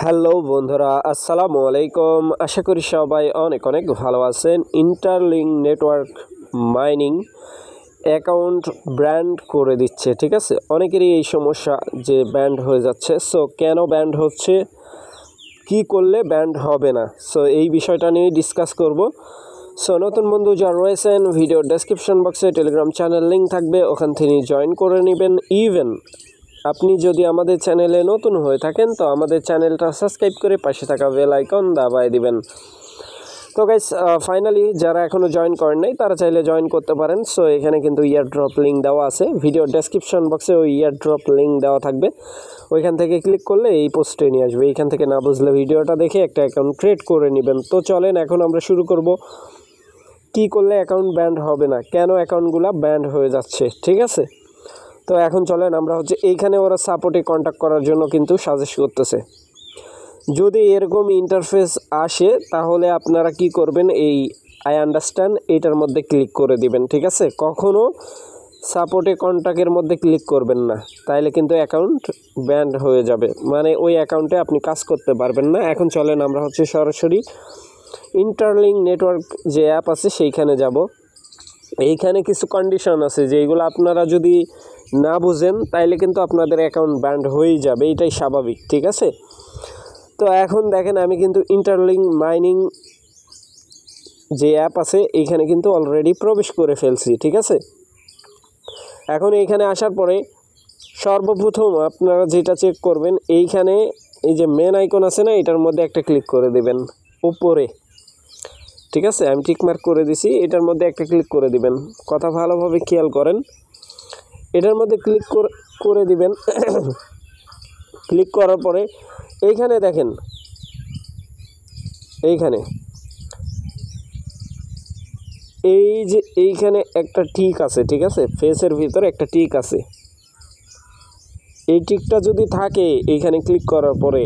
Hello বন্ধুরা, আসসালামু আলাইকুম। আশা করি সবাই অনেক অনেক ভালো আছেন। Interlink network mining account band করে দিচ্ছে, ঠিক আছে। অনেকেরই এই সমস্যা যে ব্যান্ড হয়ে যাচ্ছে। সো কেন ব্যান্ড হচ্ছে, কি করলে ব্যান্ড হবে না, সো এই বিষয়টা নিয়ে ডিসকাস করব। সো নতুন বন্ধু যারা রয়েছেন, ভিডিও ডেসক্রিপশন বক্সে টেলিগ্রাম চ্যানেল লিঙ্ক থাকবে, ওখান থেকে জয়েন করে নেবেন। ইভেন আপনি যদি আমাদের চ্যানেলে নতুন হয়ে থাকেন তো আমাদের চ্যানেলটা সাবস্ক্রাইব করে পাশে থাকা বেল আইকন দাবায় দিবেন। তো গাইস, ফাইনালি যারা এখনও জয়েন করেন নাই তারা চাইলে জয়েন করতে পারেন। সো এখানে কিন্তু ইয়ার ড্রপ লিঙ্ক দেওয়া আছে, ভিডিও ডেসক্রিপশন বক্সে ওই ইয়ার ড্রপ লিঙ্ক দেওয়া থাকবে। ওইখান থেকে ক্লিক করলে এই পোস্টে নিয়ে আসবে। এইখান থেকে না বুঝলে ভিডিওটা দেখে একটা অ্যাকাউন্ট ক্রিয়েট করে নেবেন। তো চলেন এখন আমরা শুরু করব। কি করলে অ্যাকাউন্ট ব্যান্ড হবে না, কেন অ্যাকাউন্টগুলো ব্যান্ড হয়ে যাচ্ছে, ঠিক আছে। তো এখন চলেন আমরা এইখানে ওরা সাপোর্টে কন্ট্যাক্ট করার জন্য কিন্তু সাজেস্ট করতেছে। যদি এরকম ইন্টারফেস আসে তাহলে আপনারা কি করবেন, এই আই আন্ডারস্ট্যান্ড এইটার মধ্যে ক্লিক করে দিবেন, ঠিক আছে। কখনও সাপোর্টে কন্ট্যাক্টের মধ্যে ক্লিক করবেন না, তাইলে কিন্তু অ্যাকাউন্ট ব্যান্ড হয়ে যাবে, মানে ওই অ্যাকাউন্টে আপনি কাজ করতে পারবেন না। এখন চলেন আমরা সরাসরি ইন্টারলিঙ্ক নেটওয়ার্ক যে অ্যাপ আছে সেইখানে যাব। এইখানে কিছু কন্ডিশন আছে যেগুলো আপনারা যদি না বুঝেন তাইলে কিন্তু আপনাদের অ্যাকাউন্ট ব্যান্ড হয়েই যাবে, এটাই স্বাভাবিক, ঠিক আছে। তো এখন দেখেন আমি কিন্তু ইন্টারলিঙ্ক মাইনিং যে অ্যাপ আছে এইখানে কিন্তু অলরেডি প্রবেশ করে ফেলছি, ঠিক আছে। এখন এইখানে আসার পরে সর্বপ্রথম আপনারা যেটা চেক করবেন, এইখানে এই যে মেন আইকন আছে না, এটার মধ্যে একটা ক্লিক করে দেবেন উপরে, ঠিক আছে। আমি টিকমার্ক করে দিছি, এটার মধ্যে একটা ক্লিক করে দিবেন। কথা ভালোভাবে খেয়াল করেন, এটার মধ্যে ক্লিক করে দিবেন। ক্লিক করার পরে এইখানে দেখেন, এইখানে এই যে এইখানে একটা টিক আছে, ঠিক আছে। ফেসের ভিতরে একটা টিক আছে, এই টিকটা যদি থাকে এইখানে ক্লিক করার পরে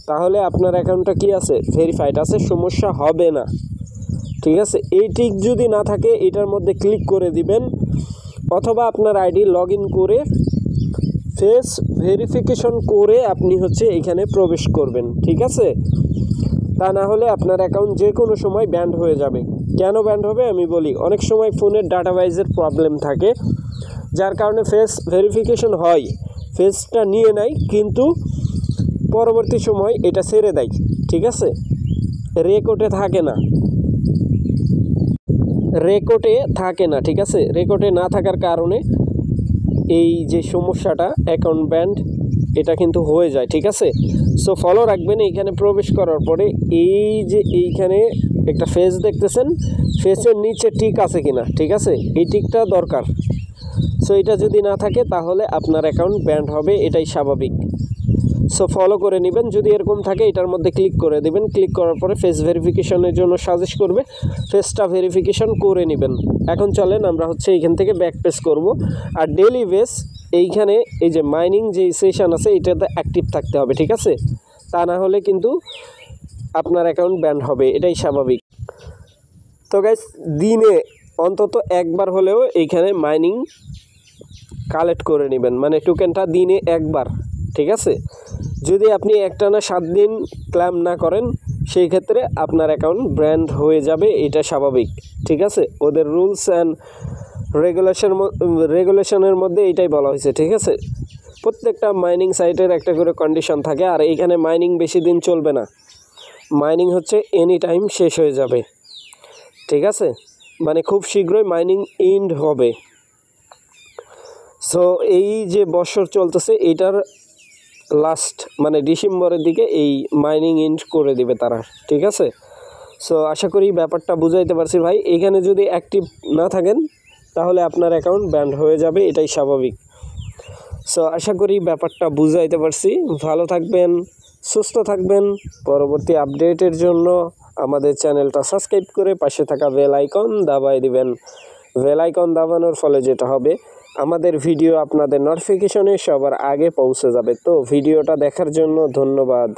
তাহলে আপনার অ্যাকাউন্টটা কি আছে, ভেরিফাইড আছে, সমস্যা হবে না, ঠিক আছে। এই টিক যদি না থাকে এটার মধ্যে ক্লিক করে দিবেন, অথবা আপনার আইডি লগ ইন করে ফেস ভেরিফিকেশন করে আপনি এইখানে প্রবেশ করবেন, ঠিক আছে। তা না হলে আপনার অ্যাকাউন্ট যে কোনো সময় ব্যান্ড হয়ে যাবে। কেন ব্যান্ড হবে আমি বলি। অনেক সময় ফোনের ডাটাবেজের প্রবলেম থাকে, যার কারণে ফেস ভেরিফিকেশন হয়, ফেসটা নিয়ে নেয়, কিন্তু পরবর্তী সময় এটা ছেড়ে দেয়, ঠিক আছে। রেকর্ডে থাকে না, ঠিক আছে। রেকর্ডে না থাকার কারণে এই যে সমস্যাটা অ্যাকাউন্ট ব্যান্ড এটা কিন্তু হয়ে যায়, ঠিক আছে। সো ফলো রাখবেন। এইখানে প্রবেশ করার পরে এই যে এইখানে একটা ফেস দেখতেছেন, ফেসের নিচে টিক আছে কিনা, ঠিক আছে, এই টিকটা দরকার। সো এটা যদি না থাকে তাহলে আপনার অ্যাকাউন্ট ব্যান্ড হবে, এটাই স্বাভাবিক। সো ফলো করে নেবেন। যদি এরকম থাকে এটার মধ্যে ক্লিক করে দেবেন। ক্লিক করার পরে ফেস ভেরিফিকেশনের জন্য সাজেস্ট করবে, ফেসটা ভেরিফিকেশন করে নেবেন। এখন চলেন আমরা এইখান থেকে ব্যাক পেজ করব। আর ডেলি বেস এইখানে এই যে মাইনিং যে সেশন আছে এটাতে অ্যাক্টিভ থাকতে হবে, ঠিক আছে। তা না হলে কিন্তু আপনার অ্যাকাউন্ট ব্যান্ড হবে, এটাই স্বাভাবিক। তো গাইস, দিনে অন্তত একবার হলেও এইখানে মাইনিং কালেক্ট করে নেবেন, মানে টোকেনটা দিনে একবার, ঠিক আছে। যদি আপনি একটানা 7 দিন ক্লেম না করেন সেই ক্ষেত্রে আপনার অ্যাকাউন্ট ব্যান্ড হয়ে যাবে, এটা স্বাভাবিক, ঠিক আছে। ওদের রুলস অ্যান্ড রেগুলেশনের মধ্যে এটাই বলা হয়েছে, ঠিক আছে। প্রত্যেকটা মাইনিং সাইটের একটা করে কন্ডিশন থাকে, আর এইখানে মাইনিং বেশি দিন চলবে না, মাইনিং এনি টাইম শেষ হয়ে যাবে, ঠিক আছে। মানে খুব শীঘ্রই মাইনিং এন্ড হবে। সো এই যে বছর চলতেছে এটার লাস্ট মানে ডিসেম্বরের দিকে এই মাইনিং এন্ড করে দিবে তারা, ঠিক আছে। সো আশা করি ব্যাপারটা বুঝাইতে পারছি ভাই। এখানে যদি অ্যাক্টিভ না থাকেন তাহলে আপনার অ্যাকাউন্ট ব্যান্ড হয়ে যাবে, এটাই স্বাভাবিক। সো আশা করি ব্যাপারটা বুঝাইতে পারছি। ভালো থাকবেন, সুস্থ থাকবেন। পরবর্তী আপডেটের জন্য আমাদের চ্যানেলটা সাবস্ক্রাইব করে পাশে থাকা বেল আইকন দাবায় দিবেন। বেল আইকন দাবানোর ফলে যেটা হবে, আমাদের ভিডিও আপনাদের নোটিফিকেশনে সবার আগে পৌঁছে যাবে। তো ভিডিওটা দেখার জন্য ধন্যবাদ।